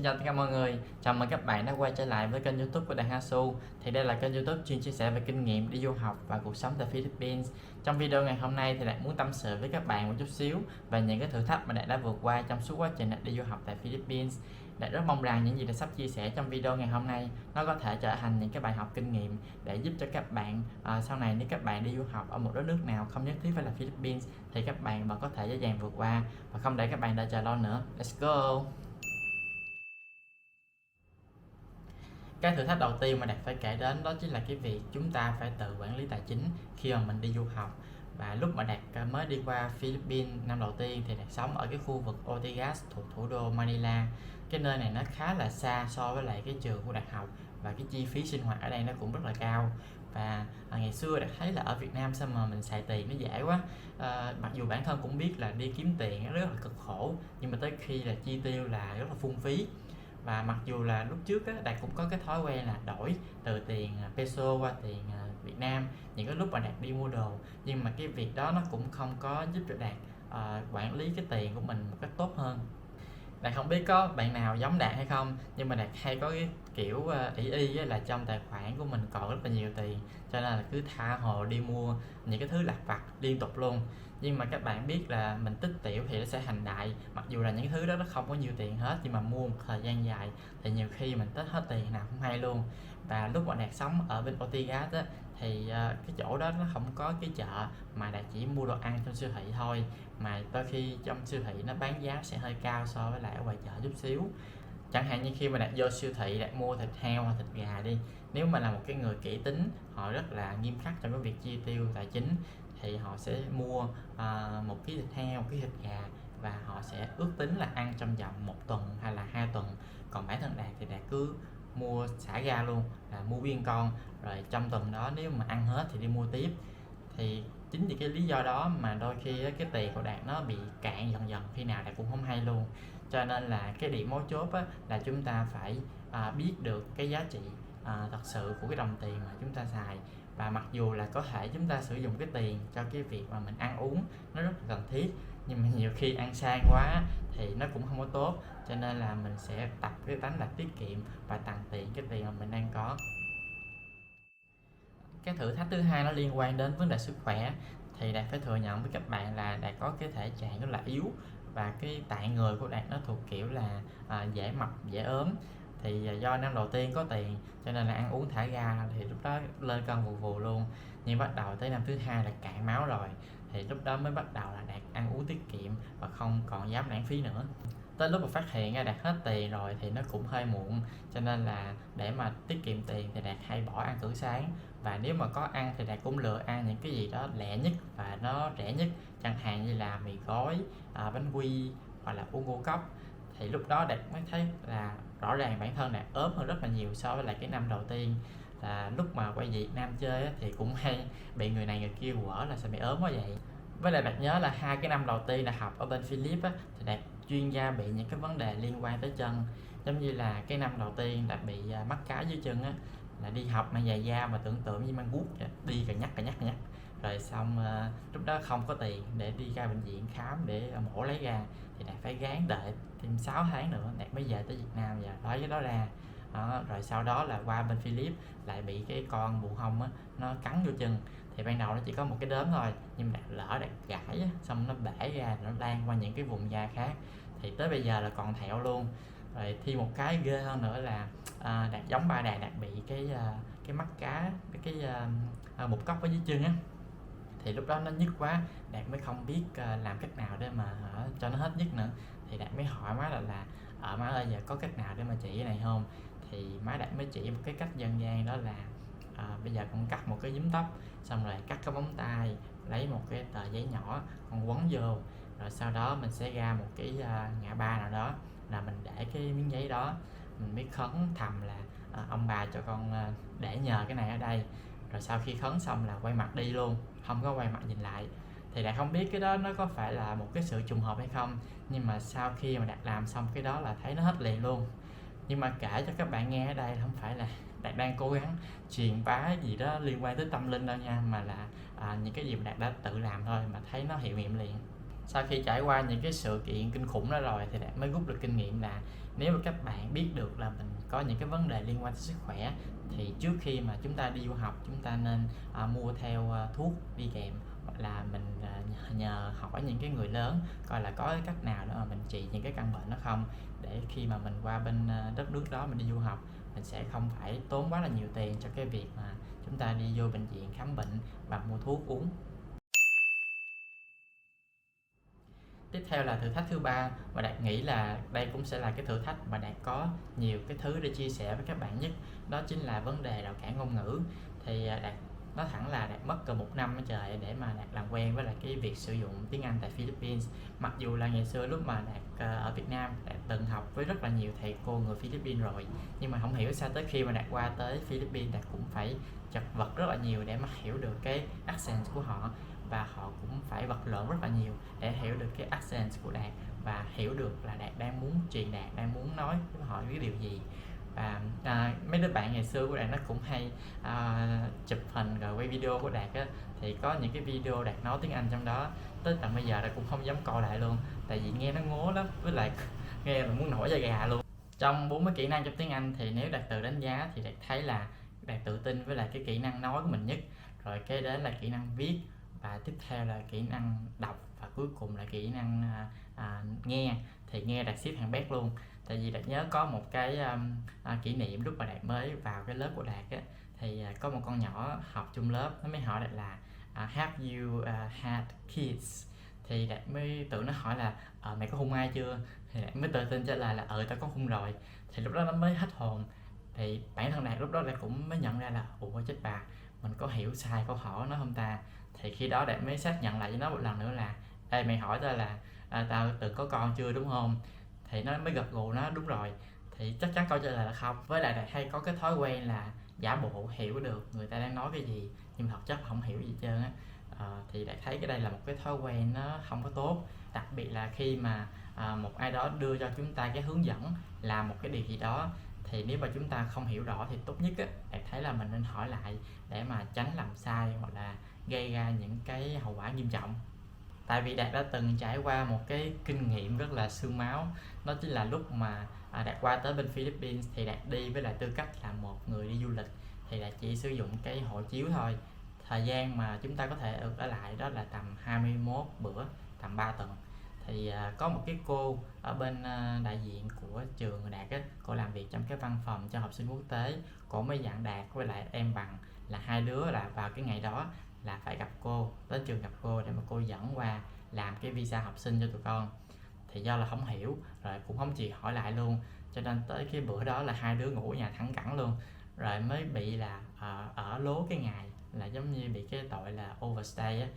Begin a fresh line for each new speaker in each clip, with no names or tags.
chào tất cả mọi người, chào mừng các bạn đã quay trở lại với kênh YouTube của Đạt Hasu. Thì đây là kênh YouTube chuyên chia sẻ về kinh nghiệm đi du học và cuộc sống tại Philippines. Trong video ngày hôm nay thì Đạt muốn tâm sự với các bạn một chút xíu về những cái thử thách mà Đạt đã vượt qua trong suốt quá trình Đạt đi du học tại Philippines. Đạt rất mong rằng những gì Đạt sắp chia sẻ trong video ngày hôm nay nó có thể trở thành những cái bài học kinh nghiệm để giúp cho các bạn sau này nếu các bạn đi du học ở một đất nước nào không nhất thiết phải là Philippines thì các bạn vẫn có thể dễ dàng vượt qua và không để các bạn đợi chờ lâu nữa. Let's go! Cái thử thách đầu tiên mà Đạt phải kể đến đó chính là cái việc chúng ta phải tự quản lý tài chính khi mà mình đi du học. Và lúc mà Đạt mới đi qua Philippines năm đầu tiên thì Đạt sống ở cái khu vực Ortigas thuộc thủ đô Manila. Cái nơi này nó khá là xa so với lại cái trường của Đạt học và cái chi phí sinh hoạt ở đây nó cũng rất là cao. Và ngày xưa Đạt thấy là ở Việt Nam sao mà mình xài tiền nó dễ quá. Mặc dù bản thân cũng biết là đi kiếm tiền nó rất là cực khổ, nhưng mà tới khi là chi tiêu là rất là phung phí. Và mặc dù là lúc trước á, Đạt cũng có cái thói quen là đổi từ tiền peso qua tiền Việt Nam những cái lúc mà Đạt đi mua đồ, nhưng mà cái việc đó nó cũng không có giúp cho Đạt quản lý cái tiền của mình một cách tốt hơn. Đạt không biết có bạn nào giống Đạt hay không, nhưng mà Đạt hay có cái kiểu ỷ y là trong tài khoản của mình còn rất là nhiều tiền, cho nên là cứ tha hồ đi mua những cái thứ lặt vặt liên tục luôn. Nhưng mà các bạn biết là mình tích tiểu thì nó sẽ thành đại, mặc dù là những cái thứ đó nó không có nhiều tiền hết, nhưng mà mua một thời gian dài thì nhiều khi mình tích hết tiền nào không hay luôn. Và lúc mà Đạt sống ở bên Ortigas á, thì cái chỗ đó nó không có cái chợ mà Đạt chỉ mua đồ ăn trong siêu thị thôi, mà đôi khi trong siêu thị nó bán giá sẽ hơi cao so với lại ở ngoài chợ chút xíu. Chẳng hạn như khi mà Đạt vô siêu thị Đạt mua thịt heo hoặc thịt gà đi, nếu mà là một cái người kỹ tính, họ rất là nghiêm khắc trong cái việc chi tiêu tài chính, thì họ sẽ mua một ký thịt heo, một ký thịt gà, và họ sẽ ước tính là ăn trong vòng 1 tuần hay là 2 tuần. Còn bản thân Đạt thì Đạt cứ mua xả ra luôn, là mua nguyên con, rồi trong tuần đó nếu mà ăn hết thì đi mua tiếp. Thì chính vì cái lý do đó mà đôi khi cái tiền của Đạt nó bị cạn dần dần, khi nào Đạt cũng không hay luôn. Cho nên là cái điểm mấu chốt là chúng ta phải biết được cái giá trị thật sự của cái đồng tiền mà chúng ta xài. Và mặc dù là có thể chúng ta sử dụng cái tiền cho cái việc mà mình ăn uống nó rất là cần thiết, nhưng mà nhiều khi ăn sang quá thì nó cũng không có tốt. Cho nên là mình sẽ tập cái tánh là tiết kiệm và tằn tiện cái tiền mà mình đang có. Cái thử thách thứ hai nó liên quan đến vấn đề sức khỏe. Thì Đạt phải thừa nhận với các bạn là Đạt có cái thể trạng rất là yếu, và cái tạng người của Đạt nó thuộc kiểu là dễ mập dễ ốm. Thì do năm đầu tiên có tiền cho nên là ăn uống thả ga, thì lúc đó lên cân vù vù luôn. Nhưng bắt đầu tới năm thứ hai là cạn máu rồi, thì lúc đó mới bắt đầu là Đạt ăn uống tiết kiệm và không còn dám lãng phí nữa. Tới lúc mà phát hiện ra Đạt hết tiền rồi thì nó cũng hơi muộn, cho nên là để mà tiết kiệm tiền thì Đạt hay bỏ ăn cử sáng. Và nếu mà có ăn thì Đạt cũng lựa ăn những cái gì đó lẹ nhất và nó rẻ nhất, chẳng hạn như là mì gói, bánh quy hoặc là uống ngũ cốc. Thì lúc đó Đạt mới thấy là rõ ràng bản thân Đạt ốm hơn rất là nhiều so với lại cái năm đầu tiên. Là lúc mà quay Việt Nam chơi thì cũng hay bị người này người kia quở là sao mày ốm quá vậy. Với lại Đạt nhớ là 2 cái năm đầu tiên là học ở bên Philippines thì Đạt chuyên gia bị những cái vấn đề liên quan tới chân. Giống như là cái năm đầu tiên Đạt bị mắc cá dưới chân là đi học mang giày da mà tưởng tượng như mang guốc đi cà nhắc. Rồi xong lúc đó không có tiền để đi ra bệnh viện khám để mổ lấy ra, thì Đạt phải gán đợi thêm 6 tháng nữa Đạt mới về tới Việt Nam và lấy cái đó ra. Rồi sau đó là qua bên Philippines lại bị cái con bù hông nó cắn vô chân. Thì ban đầu nó chỉ có một cái đốm thôi, nhưng mà lỡ Đạt gãi xong nó bể ra, nó lan qua những cái vùng da khác, thì tới bây giờ là còn thẹo luôn. Rồi thêm một cái ghê hơn nữa là Đạt giống ba Đạt bị cái mắt cá, một cốc ở dưới chân thì lúc đó nó nhức quá, Đạt mới không biết làm cách nào để mà cho nó hết nhức nữa. Thì Đạt mới hỏi má là má ơi, giờ có cách nào để mà trị cái này không? Thì má Đạt mới chỉ một cái cách dân gian, đó là bây giờ con cắt một cái nhúm tóc, xong rồi cắt cái móng tay, lấy một cái tờ giấy nhỏ con quấn vô, rồi sau đó mình sẽ ra một cái ngã ba nào đó, là mình để cái miếng giấy đó, mình mới khấn thầm là ông bà cho con để nhờ cái này ở đây. Rồi sau khi khấn xong là quay mặt đi luôn, không có quay mặt nhìn lại. Thì Đạt không biết cái đó nó có phải là một cái sự trùng hợp hay không, nhưng mà sau khi mà Đạt làm xong cái đó là thấy nó hết liền luôn. Nhưng mà kể cho các bạn nghe ở đây không phải là Đạt đang cố gắng truyền bá gì đó liên quan tới tâm linh đâu nha, mà là những cái gì mà Đạt đã tự làm thôi mà thấy nó hiệu nghiệm liền. Sau khi trải qua những cái sự kiện kinh khủng đó rồi thì Đạt mới rút được kinh nghiệm là nếu mà các bạn biết được là mình có những cái vấn đề liên quan tới sức khỏe thì trước khi mà chúng ta đi du học chúng ta nên mua theo thuốc đi kèm, hoặc là mình nhờ hỏi những cái người lớn coi là có cái cách nào để mà mình trị những cái căn bệnh đó không, để khi mà mình qua bên đất nước đó mình đi du học mình sẽ không phải tốn quá là nhiều tiền cho cái việc mà chúng ta đi vô bệnh viện khám bệnh và mua thuốc uống. Tiếp theo là thử thách thứ ba, và Đạt nghĩ là đây cũng sẽ là cái thử thách mà Đạt có nhiều cái thứ để chia sẻ với các bạn nhất, đó chính là vấn đề rào cản ngôn ngữ. Thì Đạt nói thẳng là Đạt mất gần 1 năm trời để mà Đạt làm quen với lại cái việc sử dụng tiếng Anh tại Philippines. Mặc dù là ngày xưa lúc mà Đạt ở Việt Nam Đạt từng học với rất là nhiều thầy cô người Philippines rồi, nhưng mà không hiểu sao tới khi mà Đạt qua tới Philippines Đạt cũng phải chật vật rất là nhiều để mà hiểu được cái accent của họ, và họ cũng phải vật lộn rất là nhiều để hiểu được cái accent của Đạt và hiểu được là Đạt đang muốn truyền đạt, đang muốn nói với họ cái điều gì. Và mấy đứa bạn ngày xưa của Đạt nó cũng hay chụp hình rồi quay video của Đạt á, thì có những cái video Đạt nói tiếng Anh trong đó tới tận bây giờ Đạt cũng không dám coi lại luôn, tại vì nghe nó ngố lắm, với lại nghe là muốn nổi da gà luôn. Trong 40 kỹ năng trong tiếng Anh thì nếu Đạt tự đánh giá thì Đạt thấy là Đạt tự tin với lại cái kỹ năng nói của mình nhất, rồi kế đến là kỹ năng viết, và tiếp theo là kỹ năng đọc, và cuối cùng là kỹ năng nghe. Thì nghe Đạt xếp hàng bét luôn, tại vì Đạt nhớ có một cái kỷ niệm lúc mà Đạt mới vào cái lớp của Đạt á, thì có một con nhỏ học chung lớp nó mới hỏi Đạt là have you had kids, thì Đạt mới tự nó hỏi là mày có hôn ai chưa, thì Đạt mới tự tin trả lời là tao có hôn rồi. Thì lúc đó nó mới hết hồn, thì bản thân Đạt lúc đó Đạt cũng mới nhận ra là ủa chết bà, mình có hiểu sai câu hỏi nó không ta. Thì khi đó Đạt mới xác nhận lại với nó một lần nữa là ê mày hỏi tao là tao từng có con chưa đúng không, thì nó mới gật gù nó đúng rồi, thì chắc chắn câu trả lời là không. Với lại Đạt hay có cái thói quen là giả bộ hiểu được người ta đang nói cái gì nhưng thật chất không hiểu gì hết trơn á. Thì Đạt thấy cái đây là một cái thói quen nó không có tốt, đặc biệt là khi mà một ai đó đưa cho chúng ta cái hướng dẫn làm một cái điều gì đó, thì nếu mà chúng ta không hiểu rõ thì tốt nhất á Đạt thấy là mình nên hỏi lại để mà tránh làm sai hoặc là gây ra những cái hậu quả nghiêm trọng. Tại vì Đạt đã từng trải qua một cái kinh nghiệm rất là xương máu, đó chính là lúc mà Đạt qua tới bên Philippines thì Đạt đi với lại tư cách là một người đi du lịch, thì Đạt chỉ sử dụng cái hộ chiếu thôi. Thời gian mà chúng ta có thể ở lại đó là tầm 21 bữa, tầm 3 tuần. Thì có một cái cô ở bên đại diện của trường Đạt á, cô làm việc trong cái văn phòng cho học sinh quốc tế, cô mới dặn Đạt với lại em Bằng là hai đứa là vào cái ngày đó là phải gặp cô, đến trường gặp cô để mà cô dẫn qua làm cái visa học sinh cho tụi con. Thì do là không hiểu rồi cũng không chịu hỏi lại luôn, cho nên tới cái bữa đó là hai đứa ngủ ở nhà thẳng cẳng luôn, rồi mới bị là ở lố cái ngày, là giống như bị cái tội là overstay á.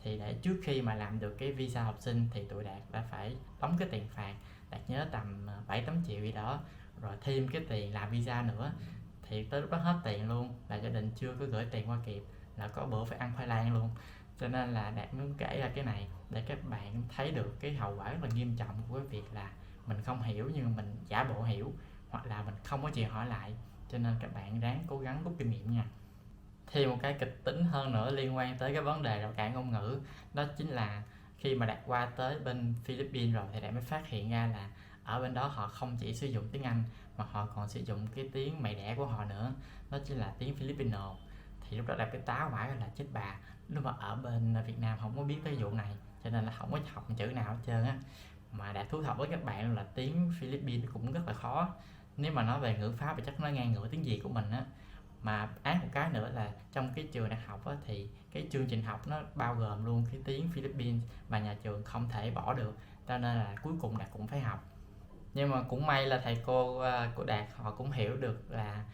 Thì để trước khi mà làm được cái visa học sinh thì tụi Đạt đã phải đóng cái tiền phạt, Đạt nhớ tầm 7-8 triệu gì đó, rồi thêm cái tiền làm visa nữa. Thì tới lúc đó hết tiền luôn, là gia đình chưa có gửi tiền qua kịp, là có bữa phải ăn khoai lang luôn. Cho nên là Đạt muốn kể ra cái này để các bạn thấy được cái hậu quả rất là nghiêm trọng của cái việc là mình không hiểu nhưng mình giả bộ hiểu, hoặc là mình không có chịu hỏi lại. Cho nên các bạn ráng cố gắng rút kinh nghiệm nha. Thêm một cái kịch tính hơn nữa liên quan tới cái vấn đề rào cản ngôn ngữ, đó chính là khi mà Đạt qua tới bên Philippines rồi thì Đạt mới phát hiện ra là ở bên đó họ không chỉ sử dụng tiếng Anh mà họ còn sử dụng cái tiếng mẹ đẻ của họ nữa, đó chính là tiếng Filipino. Thì lúc đó Đạt cái táo hỏa là chết bà, lúc mà ở bên Việt Nam không có biết tới vụ này cho nên là không có học chữ nào hết trơn á. Mà Đạt thú thật với các bạn là tiếng Philippines cũng rất là khó, nếu mà nói về ngữ pháp thì chắc nó ngang ngửa tiếng Việt của mình á. Mà ác một cái nữa là trong cái trường đại học á, thì cái chương trình học nó bao gồm luôn cái tiếng Philippines và nhà trường không thể bỏ được, cho nên là cuối cùng Đạt cũng phải học. Nhưng mà cũng may là thầy cô của Đạt họ cũng hiểu được là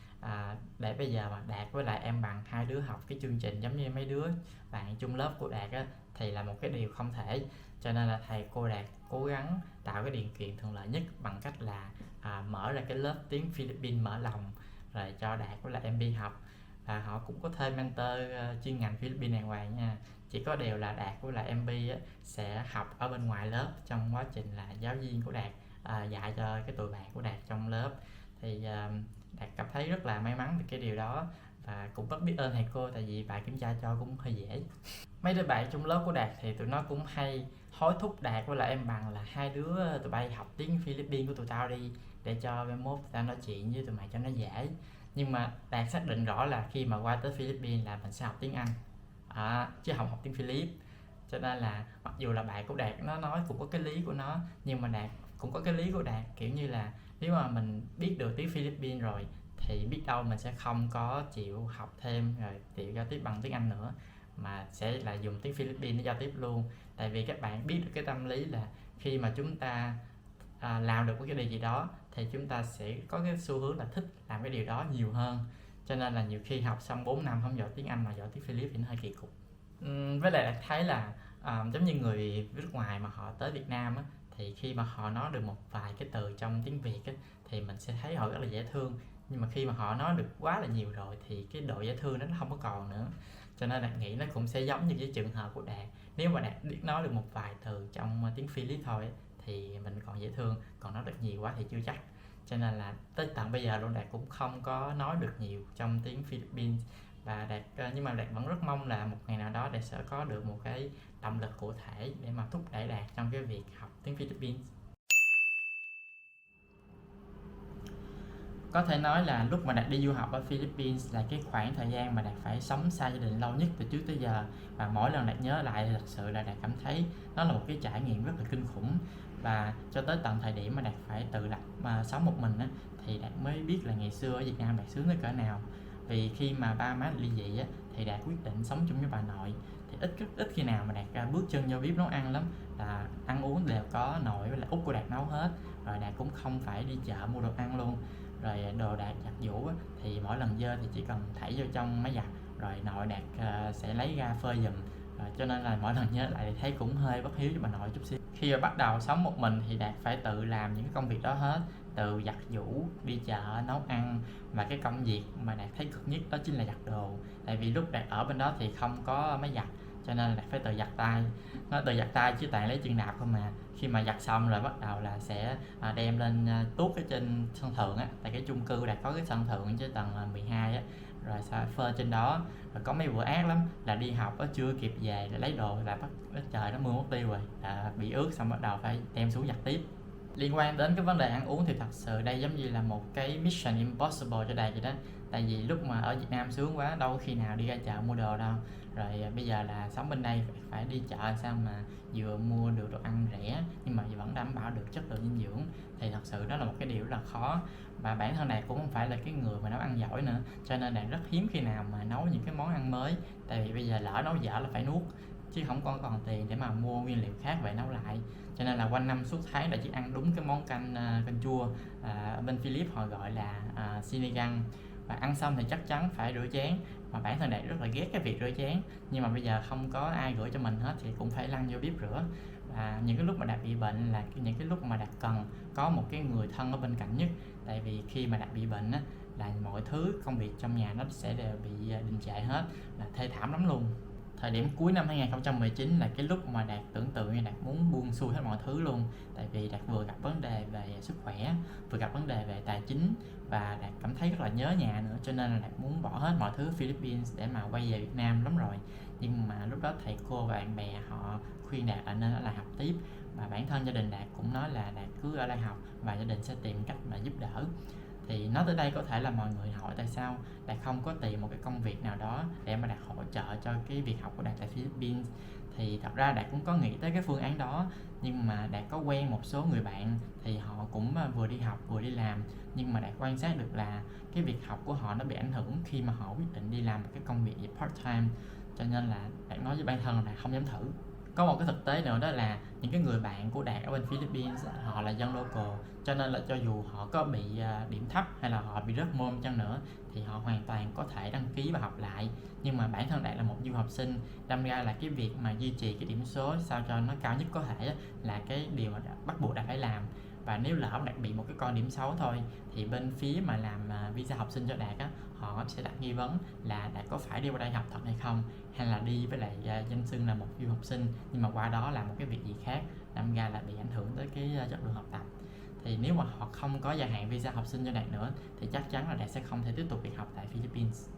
để bây giờ mà Đạt với lại em Bằng hai đứa học cái chương trình giống như mấy đứa bạn chung lớp của Đạt á, thì là một cái điều không thể. Cho nên là thầy cô Đạt cố gắng tạo cái điều kiện thuận lợi nhất bằng cách là mở ra cái lớp tiếng Philippines mở lòng rồi cho Đạt với lại em đi học. Và họ cũng có thuê mentor chuyên ngành Philippines đàng hoàng nha. Chỉ có điều là Đạt với lại MB á, sẽ học ở bên ngoài lớp trong quá trình là giáo viên của Đạt dạy cho cái tụi bạn của Đạt trong lớp. Thì Đạt cảm thấy rất là may mắn về cái điều đó, và cũng rất biết ơn thầy cô tại vì bài kiểm tra cho cũng hơi dễ. Mấy đứa bạn trong lớp của Đạt thì tụi nó cũng hay hối thúc Đạt với lại em Bằng là hai đứa tụi bay học tiếng Philippines của tụi tao đi, để cho mai mốt tao nói chuyện với tụi mày cho nó dễ. Nhưng mà Đạt xác định rõ là khi mà qua tới Philippines là mình sẽ học tiếng Anh, chứ không học tiếng Philip. Cho nên là mặc dù là bạn của Đạt nó nói cũng có cái lý của nó, nhưng mà Đạt cũng có cái lý của Đạt, kiểu như là nếu mà mình biết được tiếng Philippines rồi thì biết đâu mình sẽ không có chịu học thêm rồi chịu giao tiếp bằng tiếng Anh nữa, mà sẽ là dùng tiếng Philippines để giao tiếp luôn. Tại vì các bạn biết được cái tâm lý là khi mà chúng ta làm được một cái điều gì đó thì chúng ta sẽ có cái xu hướng là thích làm cái điều đó nhiều hơn. Cho nên là nhiều khi học xong 4 năm không giỏi tiếng Anh mà giỏi tiếng Philip thì nó hơi kỳ cục. Với lại là thấy là giống như người nước ngoài mà họ tới Việt Nam á, thì khi mà họ nói được một vài cái từ trong tiếng Việt á, thì mình sẽ thấy họ rất là dễ thương. Nhưng mà khi mà họ nói được quá là nhiều rồi thì cái độ dễ thương đó nó không có còn nữa. Cho nên Đạt nghĩ nó cũng sẽ giống như cái trường hợp của Đạt. Nếu mà Đạt biết nói được một vài từ trong tiếng Philip thôi thì mình còn dễ thương, còn nói được nhiều quá thì chưa chắc. Cho nên là tới tận bây giờ luôn Đạt cũng không có nói được nhiều trong tiếng Philippines. Và nhưng mà Đạt vẫn rất mong là một ngày nào đó Đạt sẽ có được một cái động lực cụ thể để mà thúc đẩy Đạt trong cái việc học tiếng Philippines. Có thể nói là lúc mà Đạt đi du học ở Philippines là cái khoảng thời gian mà Đạt phải sống xa gia đình lâu nhất từ trước tới giờ, và mỗi lần Đạt nhớ lại thì thật sự là Đạt cảm thấy nó là một cái trải nghiệm rất là kinh khủng. Và cho tới tận thời điểm mà Đạt phải tự lập mà sống một mình á, thì Đạt mới biết là ngày xưa ở Việt Nam Đạt sướng tới cỡ nào. Vì khi mà ba má ly dị á, thì Đạt quyết định sống chung với bà nội. Thì rất ít khi nào mà Đạt bước chân vô bếp nấu ăn lắm, là ăn uống đều có nội với lại út của Đạt nấu hết. Rồi Đạt cũng không phải đi chợ mua đồ ăn luôn. Rồi đồ Đạt giặt giũ á, thì mỗi lần dơ thì chỉ cần thảy vô trong máy giặt, rồi nội Đạt sẽ lấy ra phơi giùm. Cho nên là mỗi lần nhớ lại thì thấy cũng hơi bất hiếu với bà nội chút xíu. Khi mà bắt đầu sống một mình thì Đạt phải tự làm những công việc đó hết, từ giặt giũ, đi chợ, nấu ăn. Và cái công việc mà Đạt thấy cực nhất đó chính là giặt đồ. Tại vì lúc Đạt ở bên đó thì không có máy giặt, cho nên là Đạt phải tự giặt tay. Nó tự giặt tay chứ Toàn lấy chân đạp không mà. Khi mà giặt xong rồi bắt đầu là sẽ đem lên tuốt ở trên sân thượng á, tại cái chung cư Đạt có cái sân thượng trên tầng 12 á, rồi sẽ phơi trên đó. Rồi có mấy bữa ác lắm là đi học á, chưa kịp về là lấy đồ là bắt trời nó mưa mất tiêu rồi, bị ướt xong bắt đầu phải đem xuống giặt tiếp. Liên quan đến cái vấn đề ăn uống thì thật sự đây giống như là một cái mission impossible cho Đạt vậy đó. Tại vì lúc mà ở Việt Nam sướng quá, đâu có khi nào đi ra chợ mua đồ đâu. Rồi bây giờ là sống bên đây phải đi chợ sao mà vừa mua được đồ ăn rẻ nhưng mà vẫn đảm bảo được chất lượng dinh dưỡng, thì thật sự đó là một cái điều rất là khó. Và bản thân Đạt cũng không phải là cái người mà nấu ăn giỏi nữa, cho nên Đạt rất hiếm khi nào mà nấu những cái món ăn mới. Tại vì bây giờ lỡ nấu dở là phải nuốt, chứ không còn tiền để mà mua nguyên liệu khác về nấu lại. Cho nên là quanh năm suốt tháng đã chỉ ăn đúng cái món canh chua, bên Philip họ gọi là sinigang. Và ăn xong thì chắc chắn phải rửa chén, mà bản thân Đạt rất là ghét cái việc rửa chén, nhưng mà bây giờ không có ai rửa cho mình hết thì cũng phải lăn vô bếp rửa. Và những cái lúc mà Đạt bị bệnh là những cái lúc mà Đạt cần có một cái người thân ở bên cạnh nhất. Tại vì khi mà Đạt bị bệnh á, là mọi thứ công việc trong nhà nó sẽ đều bị đình trệ hết, là thê thảm lắm luôn. Thời điểm cuối năm 2019 là cái lúc mà Đạt tưởng tượng như Đạt muốn buông xuôi hết mọi thứ luôn. Tại vì Đạt vừa gặp vấn đề về sức khỏe, vừa gặp vấn đề về tài chính, và Đạt cảm thấy rất là nhớ nhà nữa, cho nên là Đạt muốn bỏ hết mọi thứ Philippines để mà quay về Việt Nam lắm rồi. Nhưng mà lúc đó thầy cô và bạn bè họ khuyên Đạt là nên ở lại học tiếp, và bản thân gia đình Đạt cũng nói là Đạt cứ ở lại học và gia đình sẽ tìm cách mà giúp đỡ. Thì nói tới đây có thể là mọi người hỏi tại sao Đạt không có tìm một cái công việc nào đó để mà Đạt hỗ trợ cho cái việc học của Đạt tại Philippines. Thì thật ra Đạt cũng có nghĩ tới cái phương án đó, nhưng mà Đạt có quen một số người bạn thì họ cũng vừa đi học vừa đi làm, nhưng mà Đạt quan sát được là cái việc học của họ nó bị ảnh hưởng khi mà họ quyết định đi làm một cái công việc gì part time. Cho nên là Đạt nói với bản thân là Đạt không dám thử. Có một cái thực tế nữa đó là những cái người bạn của Đạt ở bên Philippines họ là dân local, cho nên là cho dù họ có bị điểm thấp hay là họ bị rớt môn chăng nữa thì họ hoàn toàn có thể đăng ký và học lại. Nhưng mà bản thân Đạt là một du học sinh, đâm ra là cái việc mà duy trì cái điểm số sao cho nó cao nhất có thể là cái điều mà bắt buộc Đạt phải làm. Và nếu lỡ Đạt bị một cái con điểm xấu thôi thì bên phía mà làm visa học sinh cho Đạt á, họ sẽ đặt nghi vấn là Đạt có phải đi qua đây học thật hay không, hay là đi với lại danh xưng là một du học sinh nhưng mà qua đó làm một cái việc gì khác, đâm ra là bị ảnh hưởng tới cái chất lượng học tập. Thì nếu mà họ không có gia hạn visa học sinh cho Đạt nữa thì chắc chắn là Đạt sẽ không thể tiếp tục việc học tại Philippines.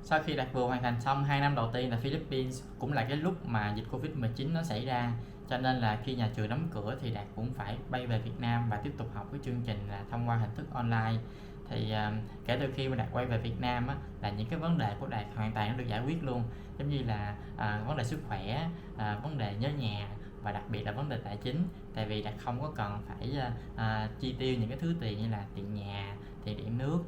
Sau khi Đạt vừa hoàn thành xong 2 năm đầu tiên tại Philippines, cũng là cái lúc mà dịch Covid-19 nó xảy ra, cho nên là khi nhà trường đóng cửa thì Đạt cũng phải bay về Việt Nam và tiếp tục học cái chương trình là thông qua hình thức online. Thì kể từ khi mà Đạt quay về Việt Nam á, là những cái vấn đề của Đạt hoàn toàn được giải quyết luôn, giống như là vấn đề sức khỏe, vấn đề nhớ nhà, và đặc biệt là vấn đề tài chính. Tại vì Đạt không có cần phải chi tiêu những cái thứ tiền như là tiền nhà, tiền điện nước,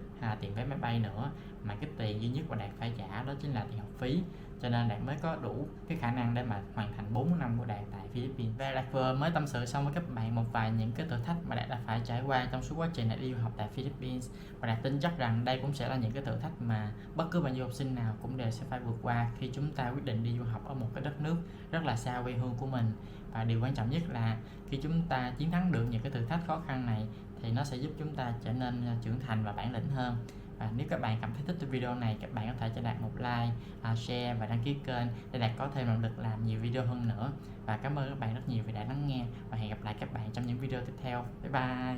tiền vé máy bay nữa, mà cái tiền duy nhất mà Đạt phải trả đó chính là tiền học phí. Cho nên Đạt mới có đủ cái khả năng để mà hoàn thành 4 năm của Đạt tại Philippines. Và Đạt vừa mới tâm sự xong với các bạn một vài những cái thử thách mà Đạt đã phải trải qua trong suốt quá trình Đạt đi du học tại Philippines, và Đạt tin chắc rằng đây cũng sẽ là những cái thử thách mà bất cứ bạn du học sinh nào cũng đều sẽ phải vượt qua khi chúng ta quyết định đi du học ở một cái đất nước rất là xa quê hương của mình. Và điều quan trọng nhất là khi chúng ta chiến thắng được những cái thử thách khó khăn này thì nó sẽ giúp chúng ta trở nên trưởng thành và bản lĩnh hơn. Và nếu các bạn cảm thấy thích video này, các bạn có thể cho Đạt một like, share và đăng ký kênh để Đạt có thêm động lực làm nhiều video hơn nữa. Và cảm ơn các bạn rất nhiều vì đã lắng nghe, và hẹn gặp lại các bạn trong những video tiếp theo. Bye bye.